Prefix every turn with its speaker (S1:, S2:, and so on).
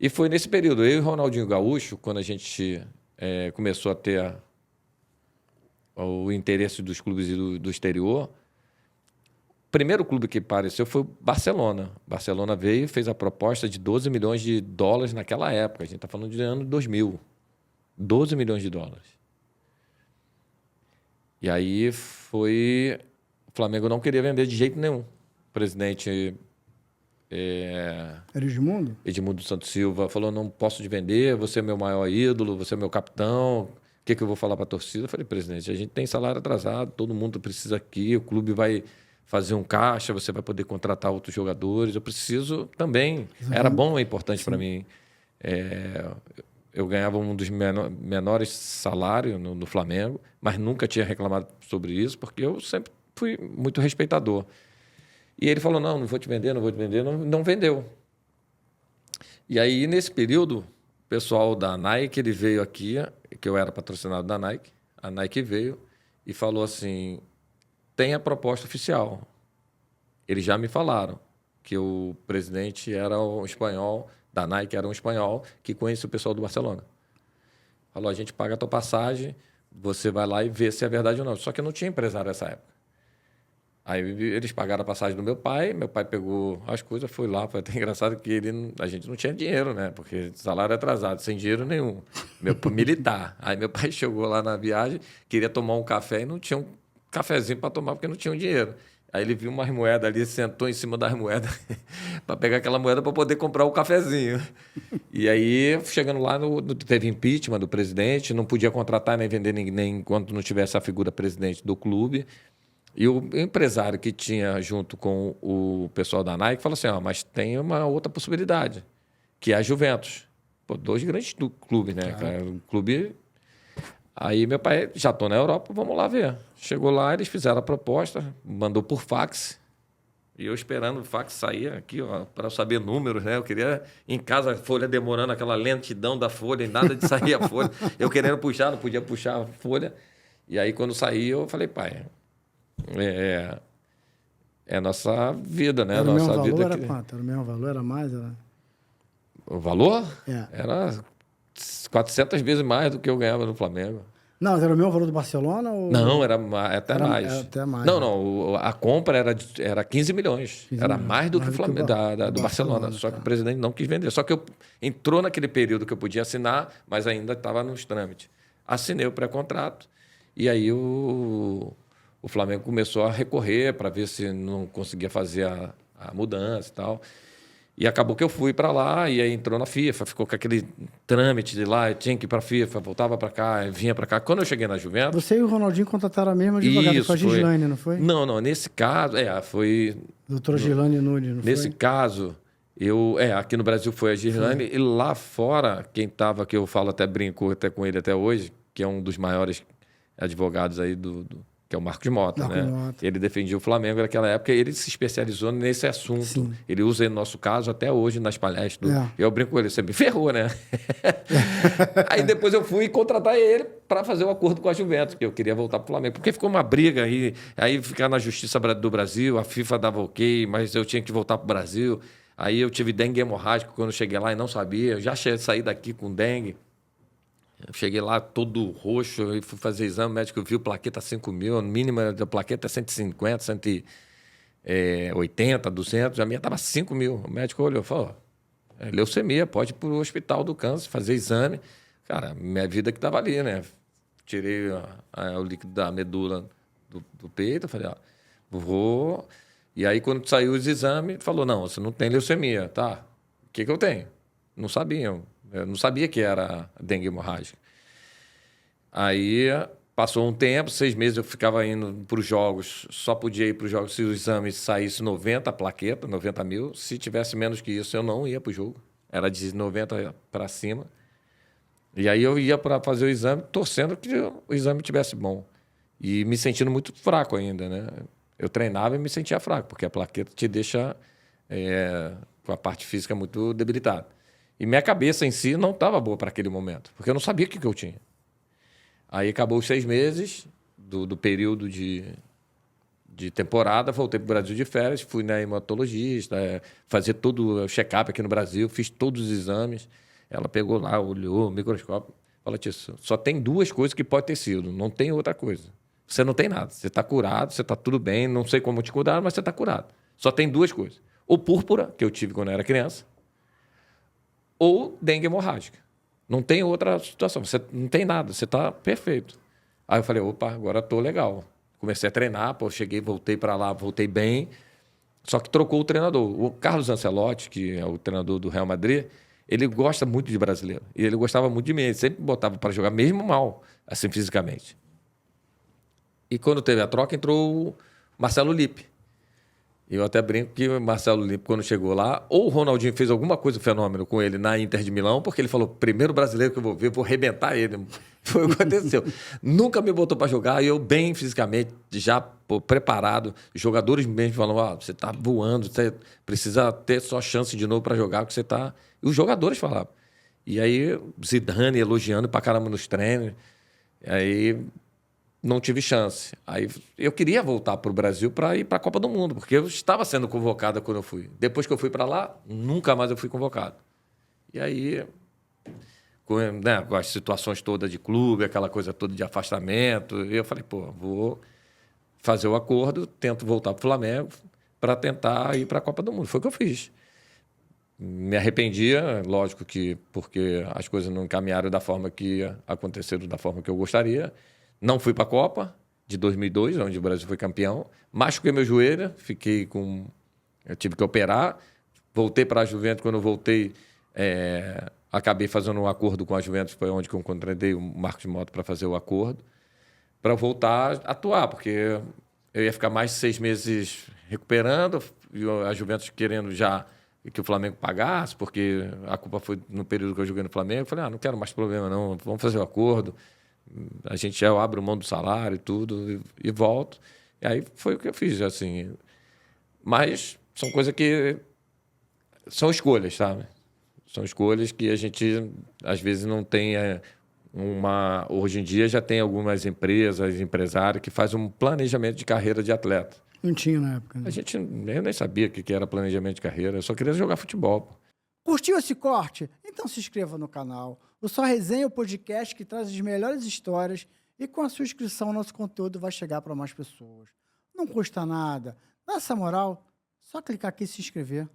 S1: E foi nesse período, eu e o Ronaldinho Gaúcho, quando a gente começou a ter o interesse dos clubes do exterior, o primeiro clube que apareceu foi o Barcelona. O Barcelona veio e fez a proposta de 12 milhões de dólares naquela época. A gente está falando de ano 2000. 12 milhões de dólares. E aí foi... O Flamengo não queria vender de jeito nenhum. O presidente
S2: Edmundo?
S1: Edmundo Santos Silva falou, não posso te vender, você é meu maior ídolo, você é meu capitão, o que eu vou falar para a torcida? Eu falei, presidente, a gente tem salário atrasado, todo mundo precisa aqui, o clube vai fazer um caixa, você vai poder contratar outros jogadores, eu preciso também. Era bom, é importante para mim. Eu ganhava um dos menores salários no Flamengo, mas nunca tinha reclamado sobre isso, porque eu sempre fui muito respeitador. E ele falou, não vou te vender, não vou te vender, não vendeu. E aí, nesse período, o pessoal da Nike, ele veio aqui, que eu era patrocinado da Nike, a Nike veio e falou assim, tem a proposta oficial. Eles já me falaram que o presidente era um espanhol, da Nike era um espanhol, que conhecia o pessoal do Barcelona. Falou, a gente paga a tua passagem, você vai lá e vê se é verdade ou não. Só que eu não tinha empresário nessa época. Aí eles pagaram a passagem do meu pai pegou as coisas, foi lá. Foi até engraçado que a gente não tinha dinheiro, né? Porque salário atrasado, sem dinheiro nenhum. Militar. Aí meu pai chegou lá na viagem, queria tomar um café e não tinha um cafezinho para tomar porque não tinha um dinheiro. Aí ele viu umas moedas ali, sentou em cima das moedas para pegar aquela moeda para poder comprar o cafezinho. E aí, chegando lá, teve impeachment do presidente, não podia contratar nem vender nem enquanto não tivesse a figura presidente do clube. E o empresário que tinha junto com o pessoal da Nike falou assim, mas tem uma outra possibilidade, que é a Juventus. Pô, 2 grandes clubes, né? Cara? O clube... Aí meu pai, já estou na Europa, vamos lá ver. Chegou lá, eles fizeram a proposta, mandou por fax. E eu esperando o fax sair aqui, para eu saber números, né? Eu queria, em casa, a folha demorando, aquela lentidão da folha, e nada de sair a folha. Eu querendo puxar, não podia puxar a folha. E aí, quando saí, eu falei, pai... É a nossa vida, né?
S2: Era
S1: a
S2: o mesmo
S1: nossa
S2: valor,
S1: vida
S2: era quanto? Era o mesmo valor, era mais?
S1: O valor?
S2: É.
S1: Era 400 vezes mais do que eu ganhava no Flamengo.
S2: Não, era o mesmo valor do Barcelona? Ou...
S1: Não, era até mais.
S2: Era até mais.
S1: Não,
S2: né?
S1: não. A compra era 15 milhões.
S2: 15
S1: era
S2: milhões.
S1: mais do que o Flamengo, do Barcelona. Só
S2: tá.
S1: que o presidente não quis vender. Só que entrou naquele período que eu podia assinar, mas ainda estava nos trâmites. Assinei o pré-contrato e aí o Flamengo começou a recorrer para ver se não conseguia fazer a mudança e tal. E acabou que eu fui para lá e aí entrou na FIFA, ficou com aquele trâmite de lá, eu tinha que ir para a FIFA, voltava para cá, vinha para cá. Quando eu cheguei na Juventus...
S2: Você e o Ronaldinho contrataram a mesma advogada, foi a Gislaine, não foi?
S1: Não, nesse caso, foi...
S2: Doutora Gislaine Nunes, não foi?
S1: Nesse caso, aqui no Brasil foi a Gislaine, e lá fora, quem estava, que eu falo até brinco até com ele até hoje, que é um dos maiores advogados aí que é o Marcos Mota, né?
S2: Mota.
S1: Ele defendia o Flamengo naquela época e ele se especializou nesse assunto. Sim. Ele usa no nosso caso até hoje nas palestras. Eu brinco com ele, você me ferrou, né? Aí depois eu fui contratar ele para fazer o acordo com a Juventus, que eu queria voltar para o Flamengo. Porque ficou uma briga aí ficar na Justiça do Brasil, a FIFA dava ok, mas eu tinha que voltar para o Brasil. Aí eu tive dengue hemorrágico quando eu cheguei lá e não sabia. Eu já saí daqui com dengue. Eu cheguei lá todo roxo e fui fazer exame, o médico viu, plaqueta 5 mil, a mínima da plaqueta é 150, 180, 200, a minha estava 5 mil. O médico olhou e falou, leucemia, pode ir para o hospital do câncer, fazer exame. Cara, minha vida que estava ali, né? Tirei o líquido da medula do peito, falei, vou... E aí, quando saiu os exames, falou, não, você não tem leucemia, tá? O que eu tenho? Não sabiam. Eu não sabia que era dengue hemorrágica. Aí passou um tempo, 6 meses eu ficava indo para os jogos, só podia ir para os jogos se o exame saísse 90 plaqueta, 90 mil. Se tivesse menos que isso, eu não ia para o jogo. Era de 90 para cima. E aí eu ia para fazer o exame, torcendo que o exame tivesse bom. E me sentindo muito fraco ainda, né? Eu treinava e me sentia fraco, porque a plaqueta te deixa com a parte física muito debilitada. E minha cabeça em si não estava boa para aquele momento, porque eu não sabia o que eu tinha. Aí acabou os 6 meses do período de temporada, voltei para o Brasil de férias, fui na hematologista, fazer todo o check-up aqui no Brasil, fiz todos os exames. Ela pegou lá, olhou, microscópio, falou, Tio, só tem 2 coisas que pode ter sido, não tem outra coisa. Você não tem nada, você está curado, você está tudo bem, não sei como te cuidar, mas você está curado. Só tem 2 coisas. Ou púrpura, que eu tive quando eu era criança, ou dengue hemorrágica. Não tem outra situação, você não tem nada, você está perfeito. Aí eu falei, opa, agora estou legal. Comecei a treinar, cheguei, voltei para lá, voltei bem, só que trocou o treinador. O Carlos Ancelotti, que é o treinador do Real Madrid, ele gosta muito de brasileiro. E ele gostava muito de mim, ele sempre botava para jogar, mesmo mal, assim, fisicamente. E quando teve a troca, entrou o Marcelo Lippe. Eu até brinco que o Marcelo Lippe, quando chegou lá, ou o Ronaldinho fez alguma coisa fenômeno com ele na Inter de Milão, porque ele falou, primeiro brasileiro que eu vou ver, vou arrebentar ele. Foi o que aconteceu. Nunca me botou para jogar, e eu bem fisicamente, já preparado. Os jogadores mesmo falam, você está voando, você precisa ter só chance de novo para jogar, porque você está... E os jogadores falavam. E aí, Zidane elogiando pra caramba nos treinos. Aí... não tive chance. Aí eu queria voltar para o Brasil para ir para a Copa do Mundo, porque eu estava sendo convocado quando eu fui. Depois que eu fui para lá, nunca mais eu fui convocado. E aí, com as situações todas de clube, aquela coisa toda de afastamento, eu falei, vou fazer o acordo, tento voltar para o Flamengo para tentar ir para a Copa do Mundo. Foi o que eu fiz. Me arrependia, lógico que porque as coisas não encaminharam da forma que aconteceram, da forma que eu gostaria. Não fui para a Copa de 2002, onde o Brasil foi campeão. Machuquei meu joelho, eu tive que operar. Voltei para a Juventus. Quando eu voltei, acabei fazendo um acordo com a Juventus. Foi onde que eu contratei o Marcos Mota para fazer o acordo. Para voltar a atuar, porque eu ia ficar mais de 6 meses recuperando. E a Juventus querendo já que o Flamengo pagasse, porque a culpa foi no período que eu joguei no Flamengo. Eu falei, não quero mais problema não, vamos fazer o acordo. A gente já abre mão do salário e tudo, e volto. E aí foi o que eu fiz, assim. Mas são coisas que... são escolhas, sabe? São escolhas que a gente, às vezes, não tem uma... Hoje em dia já tem algumas empresas, empresários, que fazem um planejamento de carreira de atleta.
S2: Não tinha na época, né?
S1: Eu nem sabia o que era planejamento de carreira. Eu só queria jogar futebol, pô.
S2: Curtiu esse corte? Então se inscreva no canal. O Só Resenha é o podcast que traz as melhores histórias e com a sua inscrição nosso conteúdo vai chegar para mais pessoas. Não custa nada. Dá essa moral, só clicar aqui e se inscrever.